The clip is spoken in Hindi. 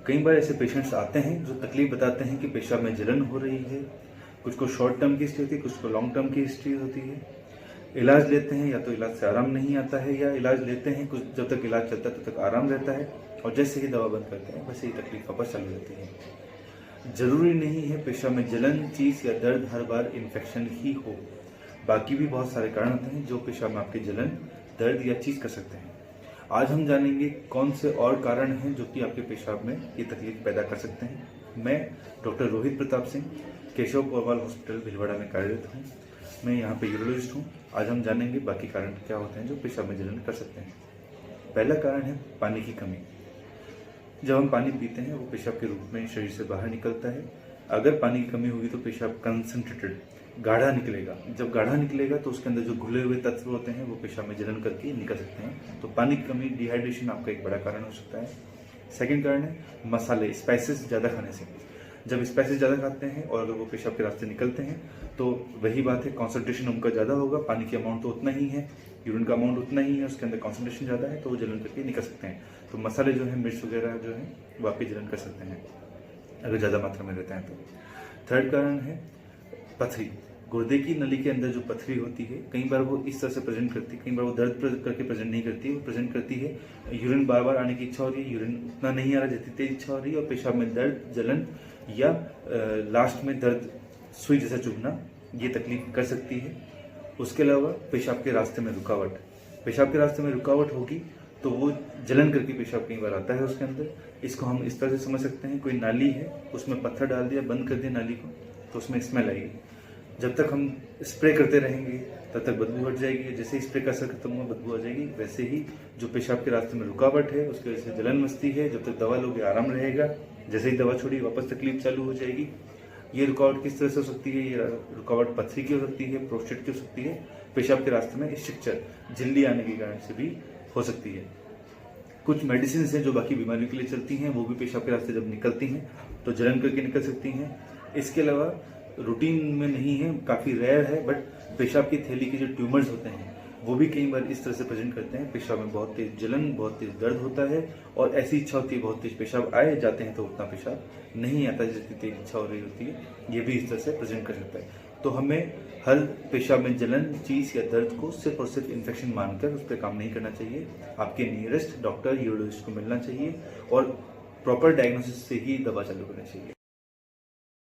कई बार ऐसे पेशेंट्स आते हैं जो तकलीफ बताते हैं कि पेशाब में जलन हो रही है। कुछ को शॉर्ट टर्म की हिस्ट्री होती है, कुछ को लॉन्ग टर्म की हिस्ट्री होती है। इलाज लेते हैं, या तो इलाज से आराम नहीं आता है, या इलाज लेते हैं कुछ, जब तक इलाज चलता है तब तक आराम रहता है, और जैसे ही दवा बंद करते हैं वैसे ही तकलीफ वापस चालू रहती है। जरूरी नहीं है पेशाब में जलन, चीज या दर्द हर बार इन्फेक्शन ही हो। बाकी भी बहुत सारे कारण होते हैं जो पेशाब में आपके जलन, दर्द या चीज कर सकते हैं। आज हम जानेंगे कौन से और कारण हैं जो कि आपके पेशाब में ये तकलीफ पैदा कर सकते हैं। मैं डॉक्टर रोहित प्रताप सिंह, केशव कोरवाल हॉस्पिटल भिलवाड़ा में कार्यरत हूँ। मैं यहाँ पे यूरोलॉजिस्ट हूँ। आज हम जानेंगे बाकी कारण क्या होते हैं जो पेशाब में जलन कर सकते हैं। पहला कारण है पानी की कमी। जब हम पानी पीते हैं वो पेशाब के रूप में शरीर से बाहर निकलता है। अगर पानी की कमी होगी तो पेशाब कंसंट्रेटेड, गाढ़ा निकलेगा। जब गाढ़ा निकलेगा तो उसके अंदर जो घुले हुए तत्व होते हैं वो पेशाब में जलन करके निकल सकते हैं। तो पानी की कमी, डिहाइड्रेशन आपका एक बड़ा कारण हो सकता है। सेकंड कारण है मसाले, स्पाइसेस ज़्यादा खाने से। जब स्पाइसेस ज़्यादा खाते हैं और अगर वो पेशाब के रास्ते निकलते हैं तो वही बात है, कॉन्सेंट्रेशन उनका ज़्यादा होगा। पानी की अमाउंट तो उतना ही है, यूरिन का अमाउंट उतना ही है, उसके अंदर कॉन्सेंट्रेशन ज़्यादा है तो वो जलन करके निकल सकते हैं। तो मसाले जो है, मिर्च वगैरह जो है वो आपकी जलन कर सकते हैं अगर ज़्यादा मात्रा में रहते हैं तो। थर्ड कारण है पथरी। गुर्दे की नली के अंदर जो पथरी होती है, कई बार वो इस तरह से प्रेजेंट करती है, कई बार वो दर्द करके प्रेजेंट नहीं करती है। वो प्रेजेंट करती है यूरिन बार बार आने की इच्छा हो रही है, यूरिन उतना नहीं आ रहा जितनी तेज इच्छा हो रही है, और पेशाब में दर्द, जलन या लास्ट में दर्द, सुई जैसा चुभना, ये तकलीफ कर सकती है। उसके अलावा पेशाब के रास्ते में रुकावट। पेशाब के रास्ते में रुकावट होगी तो वो जलन करके पेशाब कई बार आता है उसके अंदर। इसको हम इस तरह से समझ सकते हैं, कोई नाली है, उसमें पत्थर डाल दिया, बंद कर दिया नाली को, तो उसमें स्मेल आएगी। जब तक हम स्प्रे करते रहेंगे तब तक बदबू हट जाएगी। जैसे ही स्प्रे का असर खत्म हुआ बदबू आ जाएगी। वैसे ही जो पेशाब के रास्ते में रुकावट है उसकी वजह से जलन मचती है। जब तक दवा लोगे आराम रहेगा, जैसे ही दवा छोड़ी वापस तकलीफ चालू हो जाएगी। ये रुकावट किस तरह से हो सकती है? ये रुकावट पथरी की हो सकती है, प्रोस्टेट की हो सकती है, पेशाब के रास्ते में स्ट्रक्चर, झिल्ली आने के कारण से भी हो सकती है। कुछ मेडिसिन हैं जो बाकी बीमारियों के लिए चलती हैं, वो भी पेशाब के रास्ते जब निकलती हैं तो जलन करके निकल सकती हैं। इसके अलावा रूटीन में नहीं है, काफ़ी रेयर है, बट पेशाब की थैली के जो ट्यूमर्स होते हैं वो भी कई बार इस तरह से प्रेजेंट करते हैं। पेशाब में बहुत तेज जलन, बहुत तेज दर्द होता है, और ऐसी इच्छा होती है बहुत तेज पेशाब आए, जाते हैं तो उतना पेशाब नहीं आता जितनी तेज इच्छा हो रही होती है। ये भी इस तरह से प्रेजेंट कर सकता है। तो हमें हर पेशाब में जलन, चीज या दर्द को सिर्फ और सिर्फ इन्फेक्शन मानकर उस पर काम नहीं करना चाहिए। आपके नियरेस्ट डॉक्टर, यूरोलॉजिस्ट को मिलना चाहिए और प्रॉपर डायग्नोसिस से ही दवा चालू करनी चाहिए।